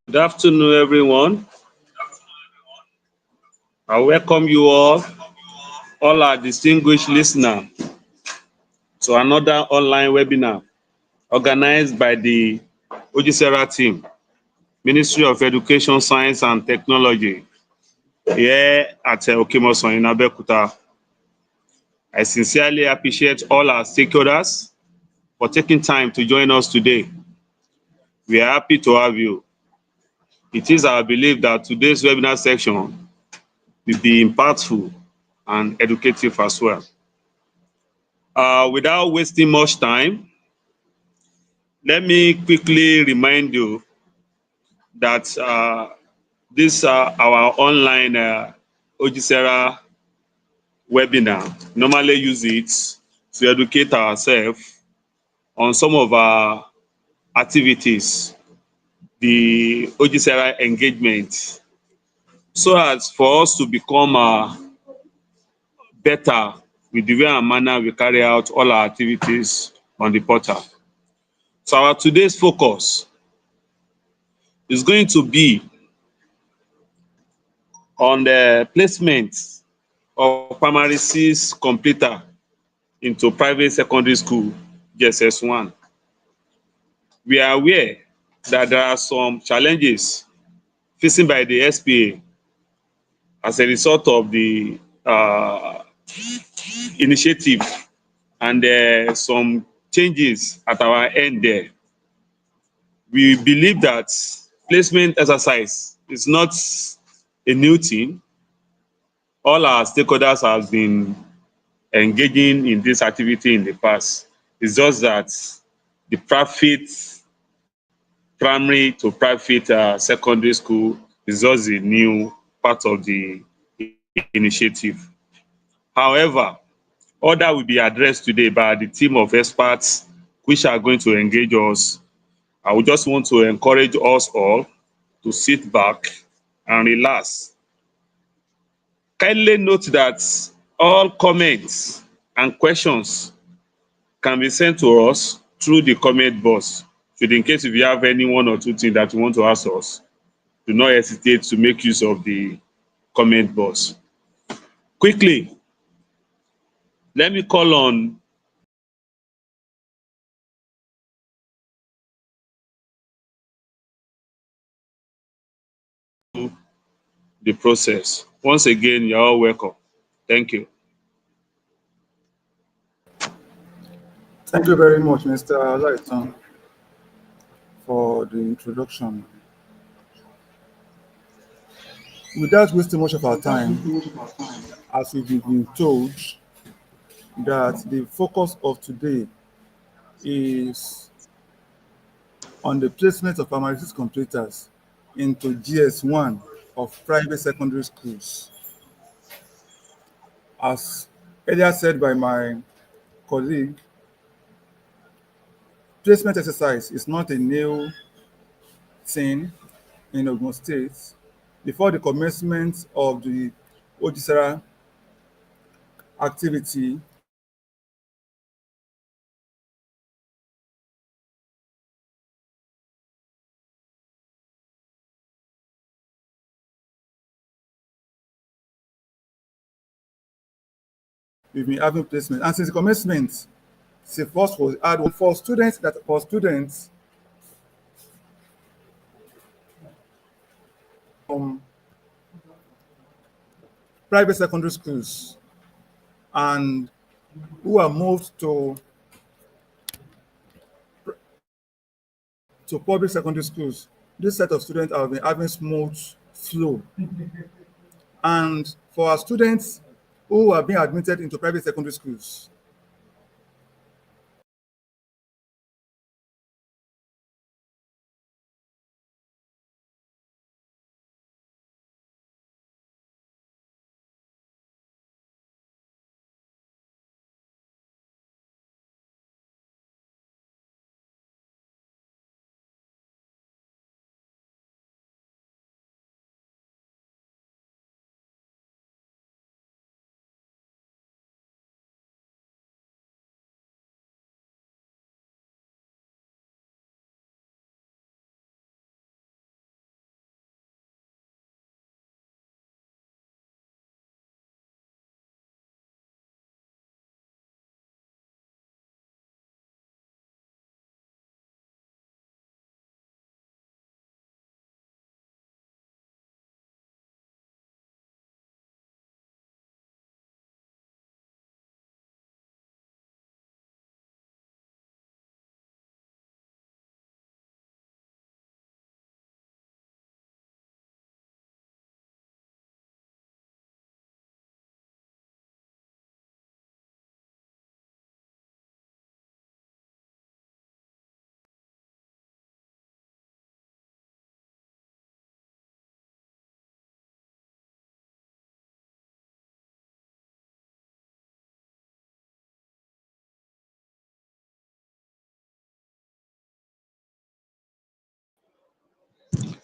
Good afternoon, everyone. I welcome you all our distinguished listeners, to another online webinar organized by the Ojisera team, Ministry of Education, Science and Technology, here at Okimoson in Abeokuta. I sincerely appreciate all our stakeholders for taking time to join us today. We are happy to have you. It is our belief that today's webinar section will be impactful and educative as well. Without wasting much time, let me quickly remind you that this our online Ojisera webinar. Normally use it to educate ourselves on some of our activities, the Ojisera engagement, so as for us to become better with the way and manner we carry out all our activities on the portal. So our today's focus is going to be on the placement of primary six completer into private secondary school JSS 1. We are aware that there are some challenges facing by the SPA as a result of the initiative and some changes at our end there. We believe that placement exercise is not a new thing. All our stakeholders have been engaging in this activity in the past. It's just that the private primary to private secondary school is just a new part of the initiative. However, all that will be addressed today by the team of experts which are going to engage us. I would just want to encourage us all to sit back and relax. Kindly note that all comments and questions can be sent to us through the comment box. Should in case if you have any one or two things that you want to ask us, do not hesitate to make use of the comment box. Quickly, let me call on the process. Once again, you're all welcome. Thank you. Thank you very much, Mr. Lighton, for the introduction. Without wasting much of our time, as we've been told, that the focus of today is on the placement of primary six completers into GS1 of private secondary schools. As earlier said by my colleague, placement exercise is not a new thing in Ogun State. Before the commencement of the Ojisera activity, we've been having placement. And since the commencement, the first was hard one for students from private secondary schools and who are moved to public secondary schools. This set of students have been having smooth flow. And for our students who are being admitted into private secondary schools,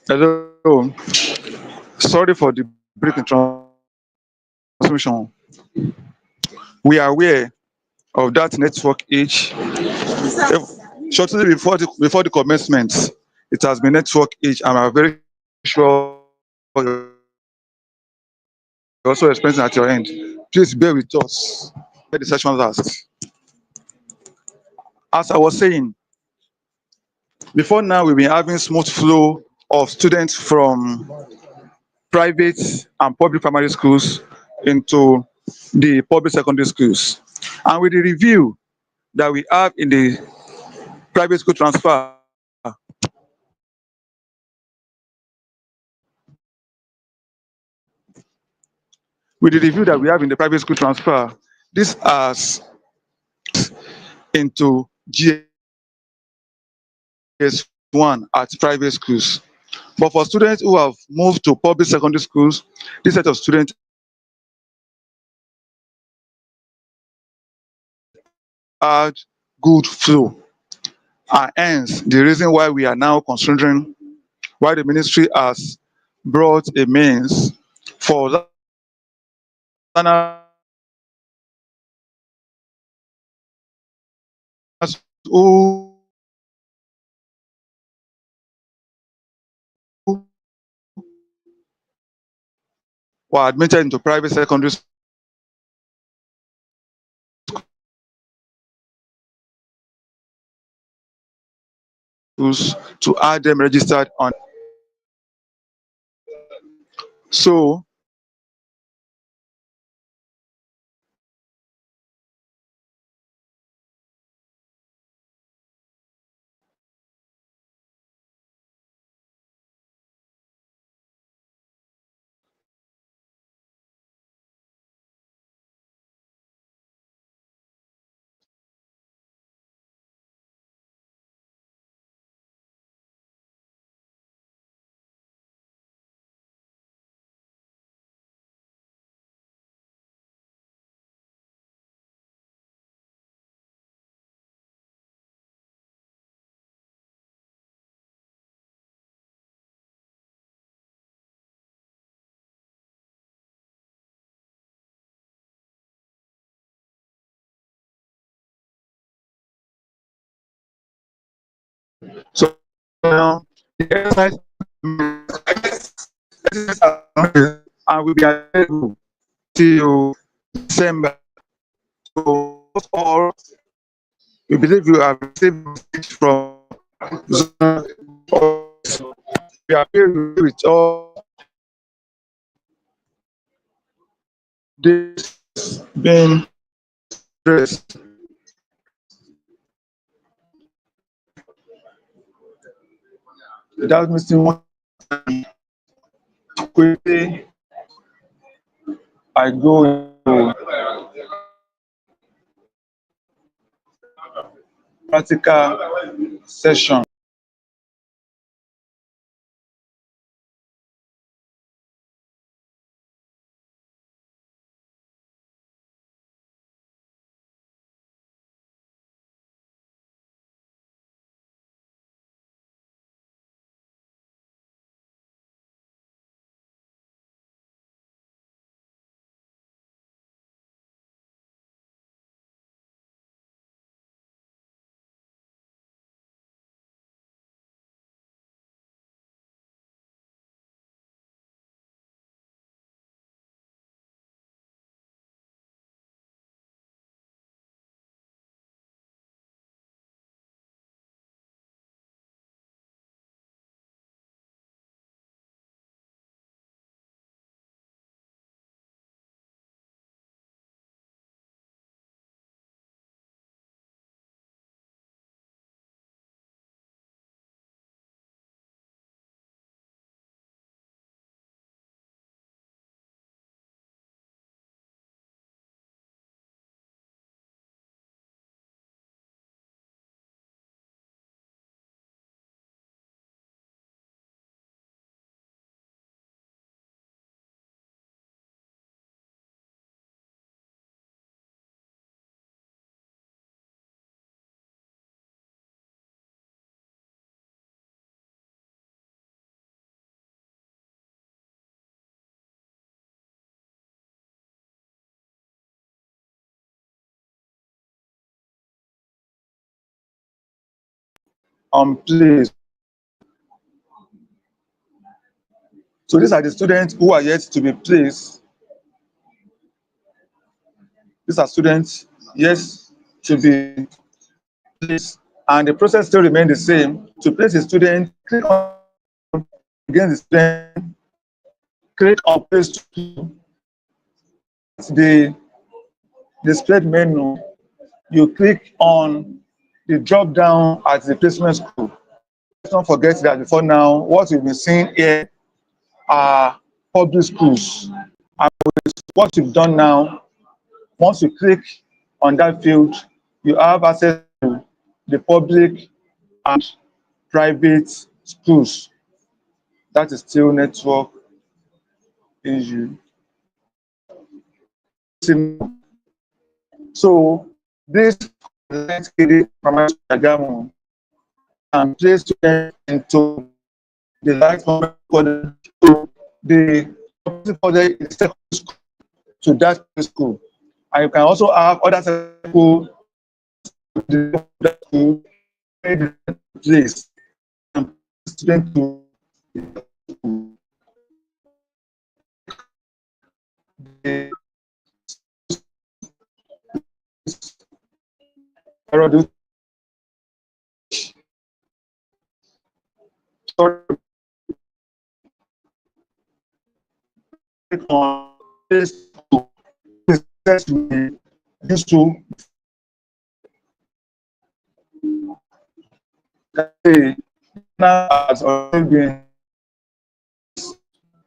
Hello. Sorry for the break in transmission. We are aware of that network age. Shortly before the commencement, it has been network age, and I'm very sure you're also experiencing at your end. Please bear with us. Let the session last. As I was saying, before now, we've been having smooth flow of students from private and public primary schools into the public secondary schools. And with the review that we have in the private school transfer, with the review that we have in the private school transfer, this has into GS1 at private schools. But for students who have moved to public secondary schools, this set of students had good flow. And hence, the reason why we are now considering why the ministry has brought a means for learners who were admitted into private secondary schools to have them registered on. So so now the exercise and will be available till December. So all we believe you have received message from Zona. We are here with all this being addressed. Without missing one quickly, I go into practical session. placed. So these are the students who are yet to be placed. These are students yet to be placed, and the process still remains the same. To place a student, click on against the student, click on place to the displayed menu. You click on the drop down at the placement school. Let's not forget that before now, what you've been seeing here are public schools. And what you've done now, once you click on that field, you have access to the public and private schools. That is still network issue. So this primary diagram and place students into the light moment for the secondary school to that school. And you can also have other school place and student to the on this used to now has already been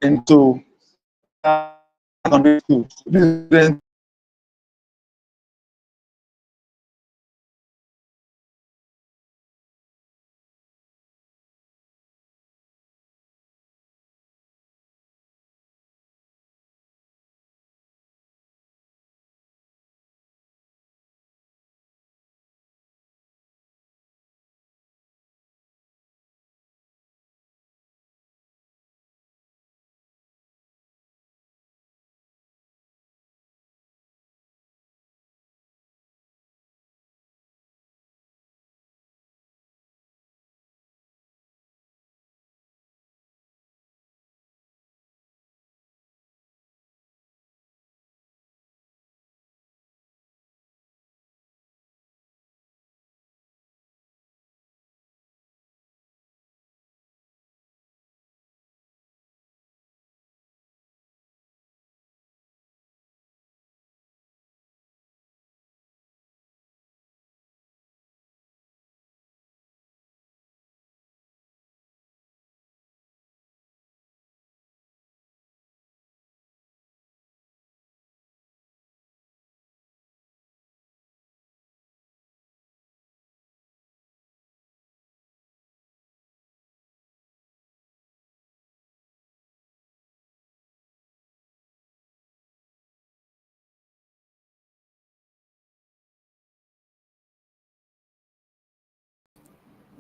into secondary school. This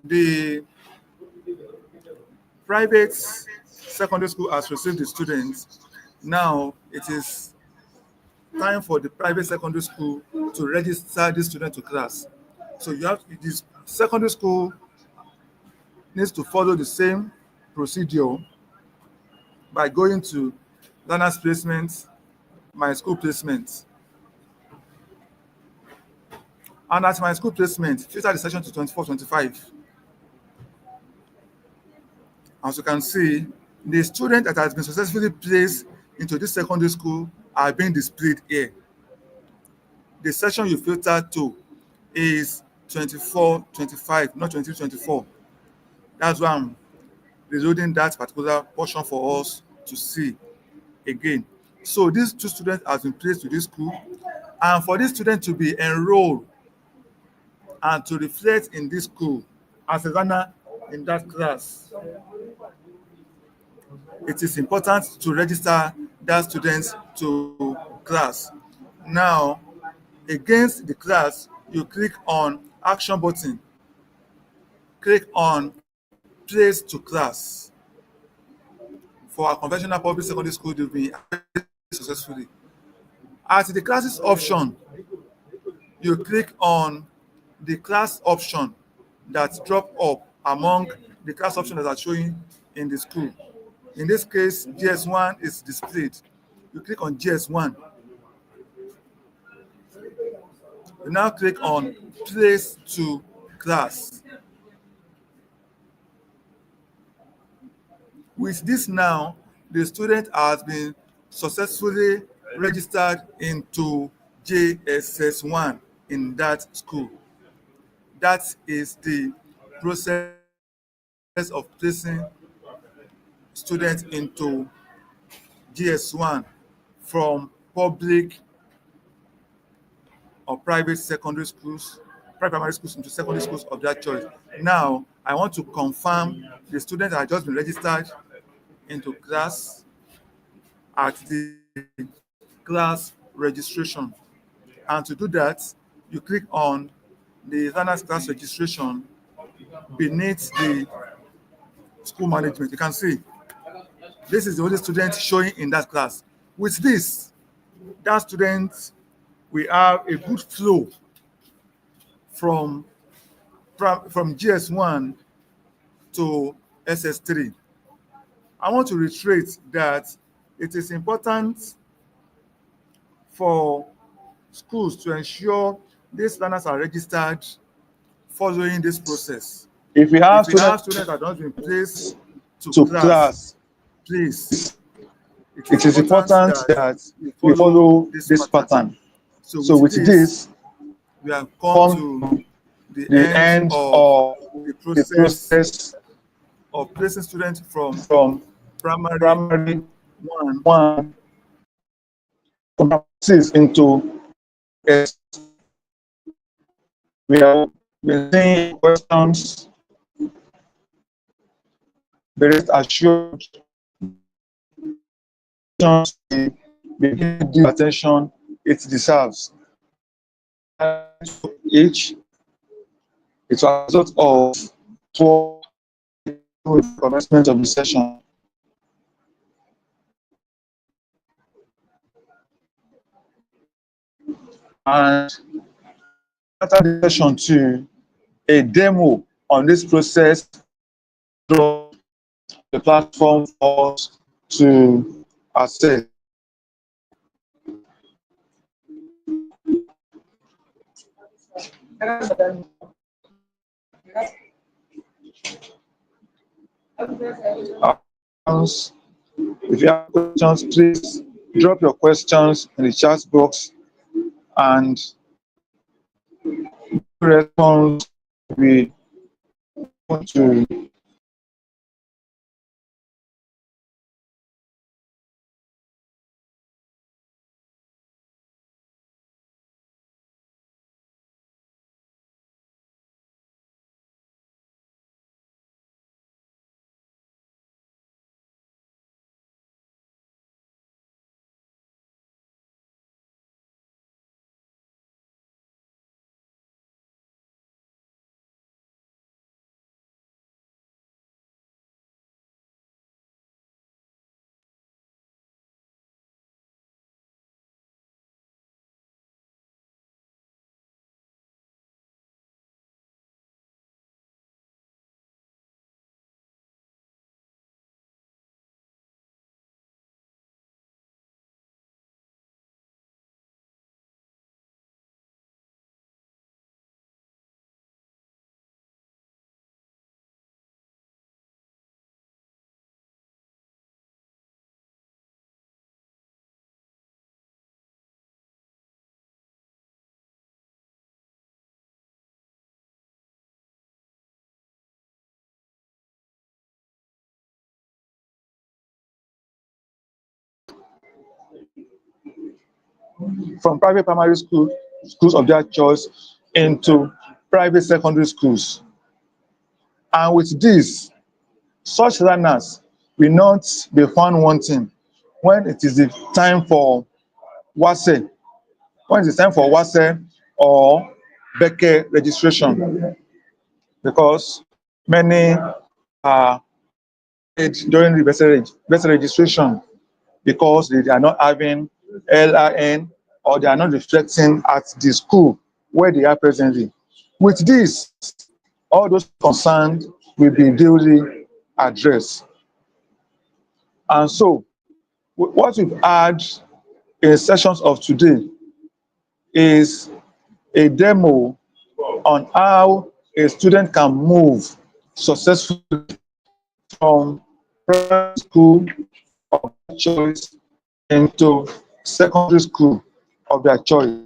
the private secondary school has received the students. Now it is time for the private secondary school to register the student to class. So you have this secondary school needs to follow the same procedure by going to learners placement, my school placement. And at my school placement, filter the section to 24-25. As you can see, the student that has been successfully placed into this secondary school are being displayed here. The section you filter to is 24-25, not 20-24. That's why I'm reloading that particular portion for us to see again. So these two students have been placed to this school, and for this student to be enrolled and to reflect in this school as a learner in that class, it is important to register that student to class. Now, against the class, you click on action button, click on place to class. For our conventional public secondary school, they've been successfully. At the classes option, you click on the class option that drop up among the class options that are showing in the school. In this case, GS1 is displayed. You click on GS1. You now click on Place to Class. With this now, the student has been successfully registered into JSS1 in that school. That is the process of placing students into GS1 from public or private secondary schools, private primary schools into secondary schools of their choice. Now, I want to confirm the students have just been registered into class at the class registration. And to do that, you click on the learner's class registration beneath the school management. You can see this is the only student showing in that class. With this, that student, we have a good flow from GS1 to SS3. I want to reiterate that it is important for schools to ensure these learners are registered following this process. If we have students that have not been placed to class, please, it is important that we follow this pattern. So with this, we have come to the end of the process of placing students from primary one into S. We have been seeing questions. Be rest assured, we give due attention it deserves. Each, it's a result of 12 commencement of the session. And after the session 2, a demo on this process draw the platform for us to access. If you have questions, please drop your questions in the chat box and response we want to from private primary schools of their choice into private secondary schools. And with this, such learners will not be found wanting when it is the time for WASE, when it is time for WASE or BECE registration, because many are during the BECE registration because they are not having LRN or they are not reflecting at the school where they are presently. With this, all those concerned will be duly addressed. And so, what we've had in sessions of today is a demo on how a student can move successfully from primary school of their choice into secondary school of their choice.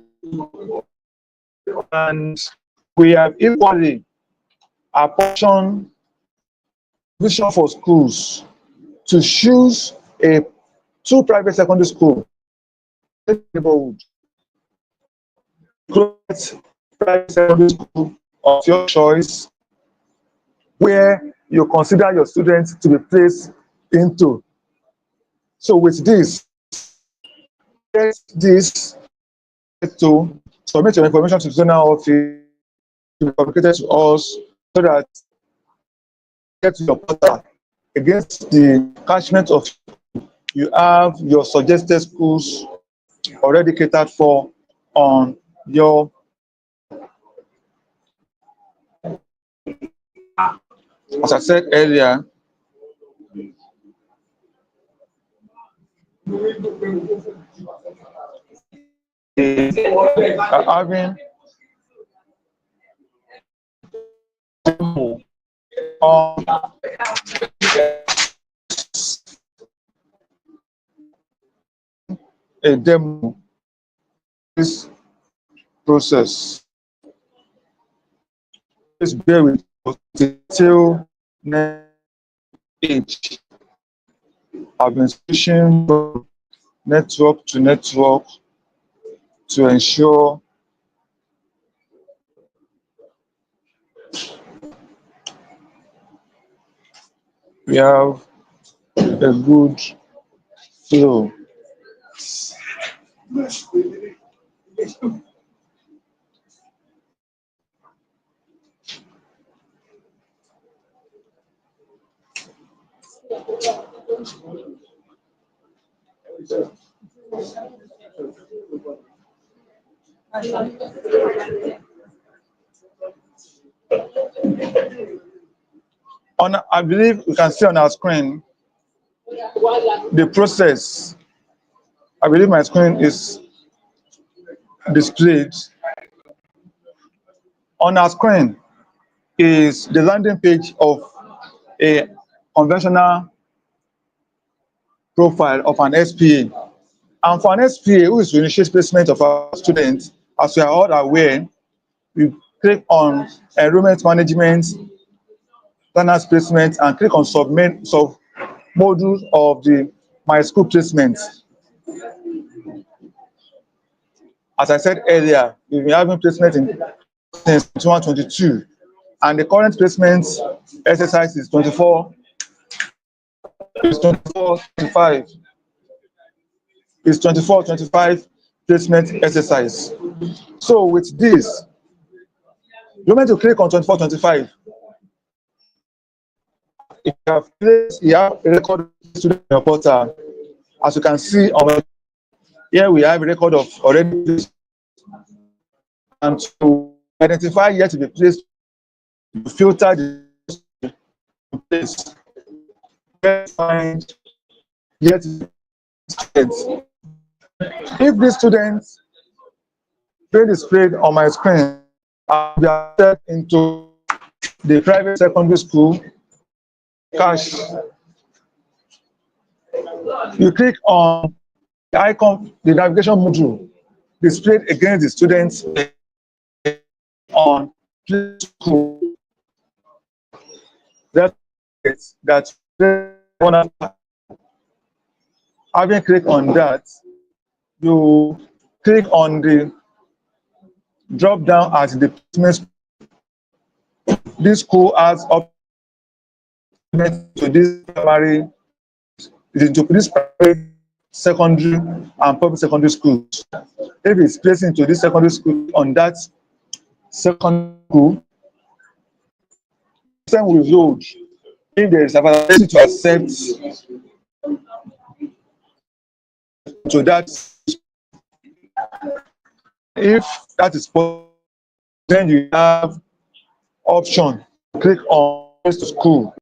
And we have equally apportioned vision for schools to choose two private secondary schools in the neighborhood. Private secondary school of your choice, where you consider your students to be placed into. So with this, get this to submit your information to the zonal office to be communicated to us so that get to your portal against the catchment of you have your suggested schools already catered for on your as I said earlier, having on a demo this process. Please bear with us till next age. I've been switching from network to network to ensure we have a good flow. I believe we can see on our screen the process. I believe my screen is displayed. On our screen is the landing page of a conventional profile of an SPA. And for an SPA who is to initiate placement of our students, as we are all aware, we click on enrollment management, learners placement, and click on sub modules of the my school placement. As I said earlier, we've been having placement since 2022, and the current placement exercise is 24, 25. It's 24-25 placement exercise. So with this, you're meant to click on 24-25. If you have a record of student in your portal, as you can see on here, we have a record of already placed. And to identify yet to be placed, you filter the place. Find yet to be placed. If these students being displayed on my screen are accepted into the private secondary school cash, you click on the icon, the navigation module displayed against the students on school. That having clicked on that, you click on the drop down at the placement. This school has up to this primary, into this private secondary and public secondary schools. If it's placed into this secondary school on that secondary school, the system will load if there is availability to accept to that. If that is possible, then you have option, click on place to school.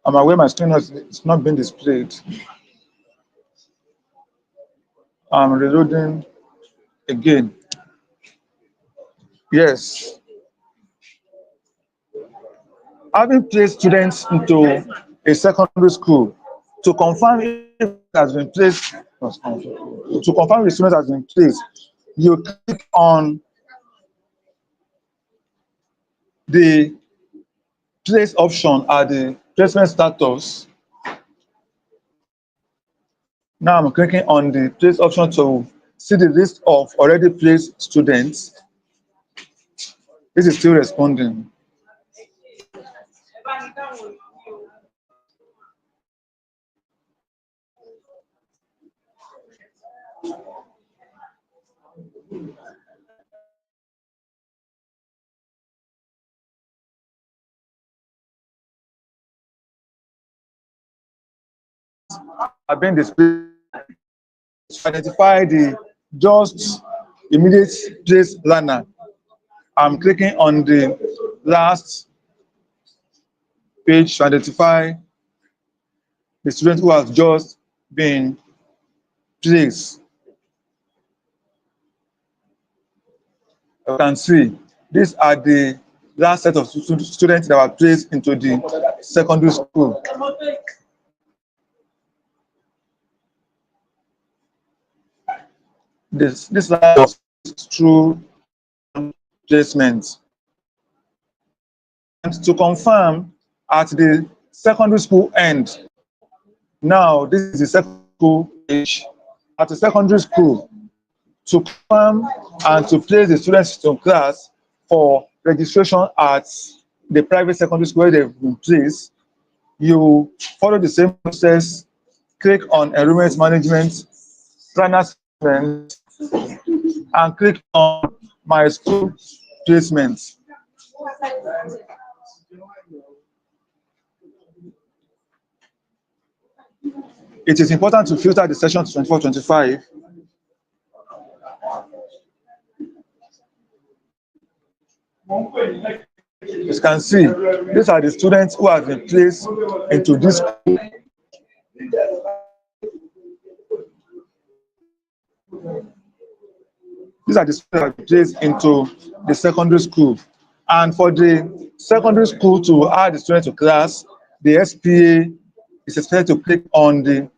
I'm aware my screen is not being displayed. I'm reloading again. Yes. Having placed students into a secondary school to confirm if it has been placed, to confirm the student has been placed, you click on the place option at the placement status. Now I'm clicking on the place option to see the list of already placed students. This is still responding. Have been displayed to identify the just immediate place learner. I'm clicking on the last page to identify the student who has just been placed. You can see these are the last set of students that were placed into the secondary school. This line was through placement. And to confirm, at the secondary school end, now this is the secondary school page. At the secondary school, to confirm and to place the students in class for registration at the private secondary school where they've been placed, you follow the same process, click on enrollment management, planner segment, and click on my school placement. It is important to filter the session to 24-25. As you can see, these are the students who have been placed into this school. These are the students who have been placed into the secondary school. And for the secondary school to add the student to class, the SPA is expected to click on the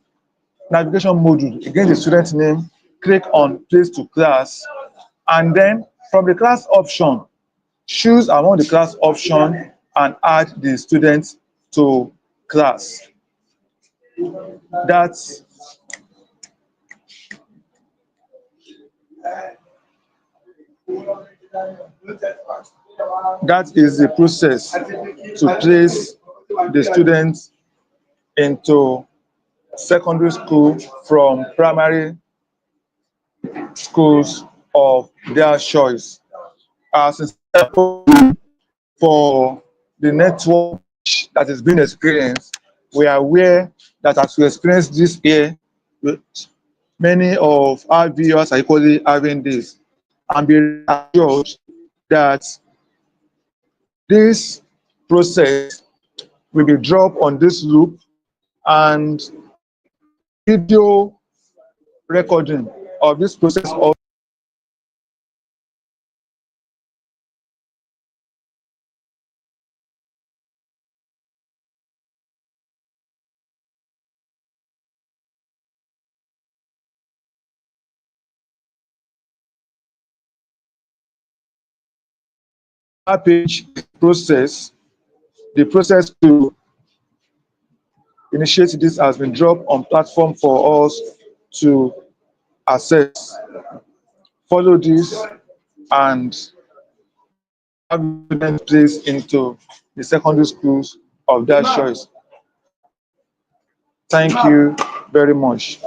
navigation module, again the student name, click on place to class, and then from the class option, choose among the class option and add the student to class. That is the process to place the students into secondary school from primary schools of their choice. As for the network that is being experienced, we are aware that as we experience this year, many of our viewers are equally having this, and be assured that this process will be dropped on this loop, and video recording of this process of That page process, the process to initiate this has been dropped on platform for us to access. Follow this and have students placed into the secondary schools of their choice. Thank you very much.